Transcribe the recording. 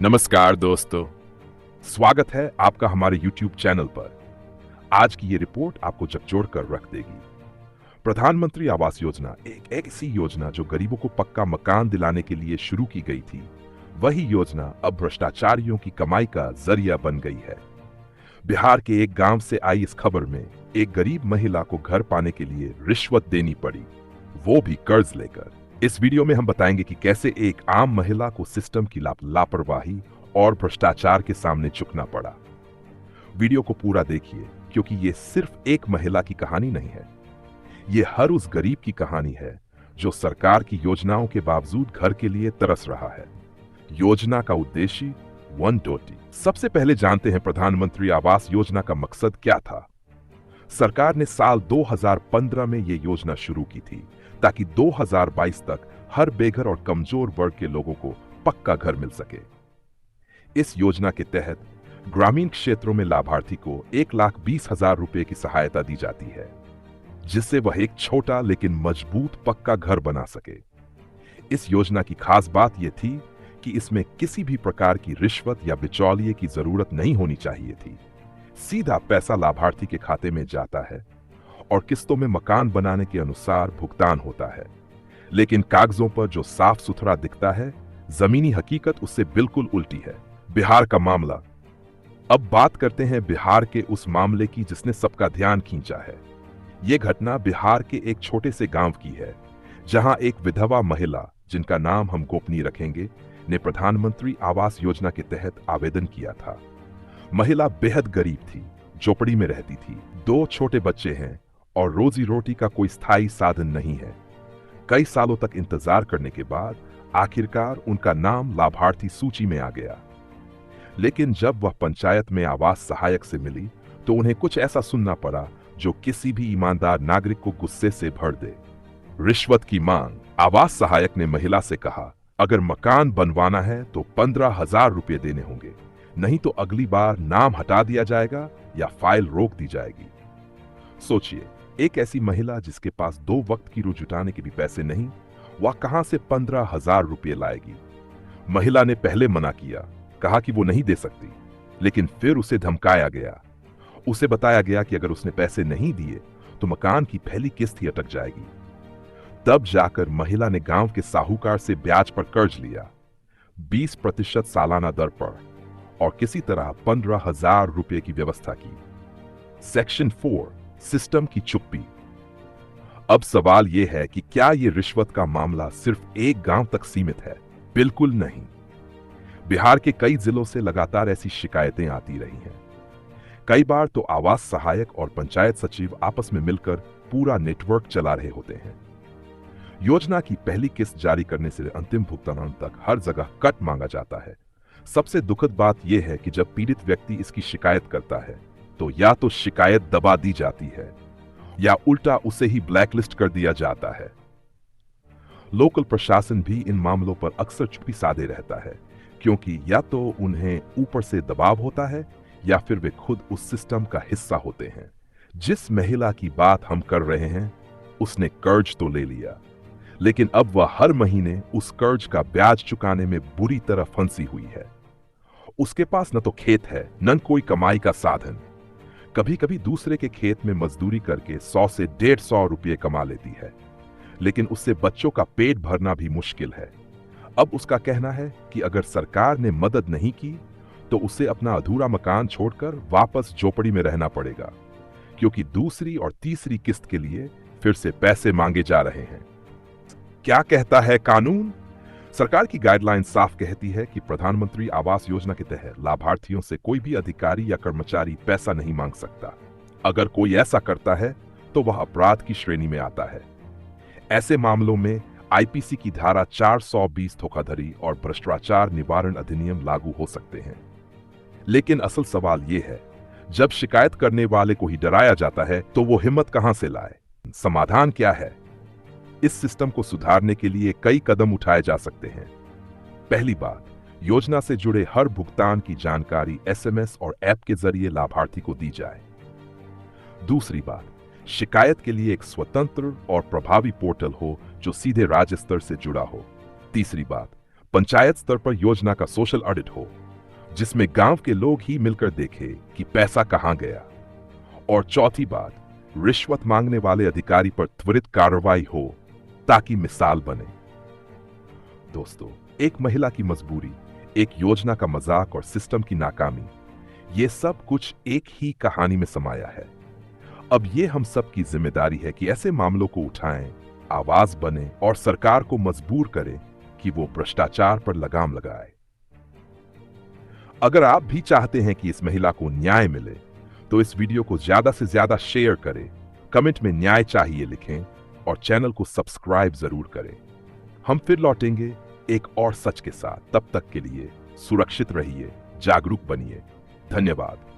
नमस्कार दोस्तों, स्वागत है आपका हमारे YouTube चैनल पर। आज की ये रिपोर्ट आपको झकझोर कर रख देगी। प्रधानमंत्री आवास योजना एक ऐसी योजना जो गरीबों को पक्का मकान दिलाने के लिए शुरू की गई थी। वही योजना अब भ्रष्टाचारियों की कमाई का जरिया बन गई है। बिहार के एक गांव से आई इस खबर में एक गरीब महिला को घर पाने के लिए रिश्वत देनी पड़ी, वो भी कर्ज लेकर। इस वीडियो में हम बताएंगे कि कैसे एक आम महिला को सिस्टम की लापरवाही और भ्रष्टाचार के सामने झुकना पड़ा। वीडियो को पूरा देखिए, क्योंकि ये सिर्फ एक महिला की कहानी नहीं है, ये हर उस गरीब की कहानी है जो सरकार की योजनाओं के बावजूद घर के लिए तरस रहा है। योजना का उद्देश्य वन टोटी। सबसे पहले जानते हैं प्रधानमंत्री आवास योजना का मकसद क्या था। सरकार ने साल 2015 में यह योजना शुरू की थी ताकि 2022 तक हर बेघर और कमजोर वर्ग के लोगों को पक्का घर मिल सके। इस योजना के तहत ग्रामीण क्षेत्रों में लाभार्थी को 1,20,000 रुपए की सहायता दी जाती है, जिससे वह एक छोटा लेकिन मजबूत पक्का घर बना सके। इस योजना की खास बात यह थी कि इसमें किसी भी प्रकार की रिश्वत या बिचौलिए की जरूरत नहीं होनी चाहिए थी। सीधा पैसा लाभार्थी के खाते में जाता है और किस्तों में मकान बनाने के अनुसार भुगतान होता है। लेकिन कागजों पर जो साफ सुथरा दिखता है, जमीनी हकीकत उससे बिल्कुल उल्टी है। बिहार का मामला। अब बात करते हैं बिहार के उस मामले की जिसने सबका ध्यान खींचा है। यह घटना बिहार के एक छोटे से गांव की है, जहां एक विधवा महिला, जिनका नाम हम गोपनीय रखेंगे, ने प्रधानमंत्री आवास योजना के तहत आवेदन किया था। महिला बेहद गरीब थी, झोपड़ी में रहती थी, 2 छोटे बच्चे हैं और रोजी रोटी का कोई स्थायी साधन नहीं है। कई सालों तक इंतजार करने के बाद आखिरकार उनका नाम लाभार्थी सूची में आ गया। लेकिन जब वह पंचायत में आवास सहायक से मिली तो उन्हें कुछ ऐसा सुनना पड़ा जो किसी भी ईमानदार नागरिक को गुस्से से भर दे। रिश्वत की मांग। आवास सहायक ने महिला से कहा, अगर मकान बनवाना है तो 15,000 रुपये देने होंगे, नहीं तो अगली बार नाम हटा दिया जाएगा या फाइल रोक दी जाएगी। सोचिए, एक ऐसी महिला जिसके पास 2 वक्त की रू जुटाने के भी पैसे नहीं, वह कहां से 15,000 रुपये लाएगी। महिला ने पहले मना किया, कहा कि वो नहीं दे सकती, लेकिन फिर उसे धमकाया गया। उसे बताया गया कि अगर उसने पैसे नहीं दिए तो मकान की पहली किस्त ही अटक जाएगी। तब जाकर महिला ने गांव के साहूकार से ब्याज पर कर्ज लिया, 20% सालाना दर पर, और किसी तरह 15,000 रुपये की व्यवस्था की। सेक्शन 4, सिस्टम की चुप्पी। अब सवाल यह है कि क्या यह रिश्वत का मामला सिर्फ एक गांव तक सीमित है? बिल्कुल नहीं। बिहार के कई जिलों से लगातार ऐसी शिकायतें आती रही हैं। कई बार तो आवास सहायक और पंचायत सचिव आपस में मिलकर पूरा नेटवर्क चला रहे होते हैं। योजना की पहली किस्त जारी करने से अंतिम भुगतान तक हर जगह कट मांगा जाता है। सबसे दुखद बात यह है कि जब पीड़ित व्यक्ति इसकी शिकायत करता है तो या तो शिकायत दबा दी जाती है या उल्टा उसे ही ब्लैकलिस्ट कर दिया जाता है। लोकल प्रशासन भी इन मामलों पर अक्सर चुप्पी साधे रहता है, क्योंकि या तो उन्हें ऊपर से दबाव होता है या फिर वे खुद उस सिस्टम का हिस्सा होते हैं। जिस महिला की बात हम कर रहे हैं, उसने कर्ज तो ले लिया, लेकिन अब वह हर महीने उस कर्ज का ब्याज चुकाने में बुरी तरह फंसी हुई है। उसके पास न तो खेत है, न कोई कमाई का साधन। कभी कभी दूसरे के खेत में मजदूरी करके 100 से 150 रुपये कमा लेती है, लेकिन उससे बच्चों का पेट भरना भी मुश्किल है। अब उसका कहना है कि अगर सरकार ने मदद नहीं की तो उसे अपना अधूरा मकान छोड़कर वापस झोपड़ी में रहना पड़ेगा, क्योंकि दूसरी और तीसरी किस्त के लिए फिर से पैसे मांगे जा रहे हैं। क्या कहता है कानून? सरकार की गाइडलाइन साफ कहती है कि प्रधानमंत्री आवास योजना के तहत लाभार्थियों से कोई भी अधिकारी या कर्मचारी पैसा नहीं मांग सकता। अगर कोई ऐसा करता है तो वह अपराध की श्रेणी में आता है। ऐसे मामलों में आईपीसी की धारा 420 धोखाधड़ी और भ्रष्टाचार निवारण अधिनियम लागू हो सकते हैं। लेकिन असल सवाल यह है, जब शिकायत करने वाले को ही डराया जाता है तो वो हिम्मत कहां से लाए? समाधान क्या है? इस सिस्टम को सुधारने के लिए कई कदम उठाए जा सकते हैं। पहली बात, योजना से जुड़े हर भुगतान की जानकारी एसएमएस और ऐप के जरिए लाभार्थी को दी जाए। दूसरी बात, शिकायत के लिए एक स्वतंत्र और प्रभावी पोर्टल हो जो सीधे राज्य स्तर से जुड़ा हो। तीसरी बात, पंचायत स्तर पर योजना का सोशल ऑडिट हो, जिसमें गांव के लोग ही मिलकर देखें कि पैसा कहां गया। और चौथी बात, रिश्वत मांगने वाले अधिकारी पर त्वरित कार्रवाई हो ताकि मिसाल बने। दोस्तों, एक महिला की मजबूरी, एक योजना का मजाक और सिस्टम की नाकामी, ये सब कुछ एक ही कहानी में समाया है। अब ये हम सब की जिम्मेदारी है कि ऐसे मामलों को उठाएं, आवाज बने और सरकार को मजबूर करें कि वो भ्रष्टाचार पर लगाम लगाए। अगर आप भी चाहते हैं कि इस महिला को न्याय मिले, तो इस वीडियो को ज्यादा से ज्यादा शेयर करें, कमेंट में न्याय चाहिए लिखें और चैनल को सब्सक्राइब जरूर करें। हम फिर लौटेंगे एक और सच के साथ। तब तक के लिए सुरक्षित रहिए, जागरूक बनिए। धन्यवाद।